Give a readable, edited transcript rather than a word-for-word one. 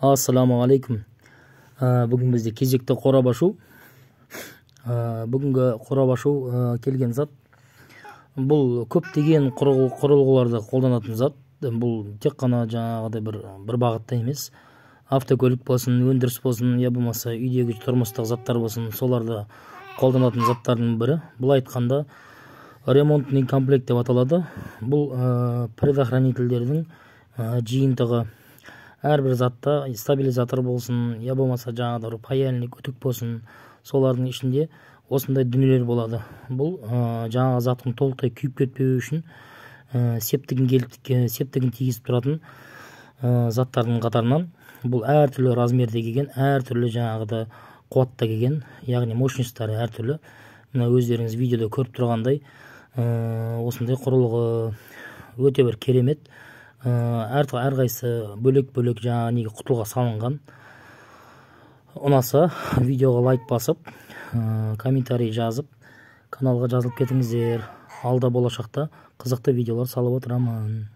Ассаламу алейкум. Бүгін бізде кезекті қорап ашу. Бүгінгі қорап ашу келген зат. Бұл көптеген құрылғыларда қолданатын зат. Бұл тек қана жаңағыдай бір бағытта емес. Автокөлік болсын, өндіріс болсын, я болмаса үйдегі тұрмыстық заттар болсын, соларда қолданатын заттардың бірі. Бұл айтқанда ремонтный комплект деп аталады. Бұл предохранительдердің жиынтығы. Әрбір затта стабилизатор болсын, я болмаса жаңағыдай паяльник, үтік болсын, солардың ішінде осындай дүниелер болады. Бұл жаңағы заттың толықтай күйіп кетпеуі үшін септігін тигізіп тұратын заттардың қатарынан бұл әртүрлі размерде келген, әртүрлі жаңағыда қуатта келген, яғни мощностьтары әртүрлі. Мына өздеріңіз видеода көріп тұрғандай осындай құрылғы өте бір керемет. Әрқайсысы бөлек-бөлек жаңағы құтылға салынған. Ұнаса видеоға лайк басып, комментарий жазып, каналға жазылып кетіңіздер. Алда болашақта қызықты видеолар салып отырамын.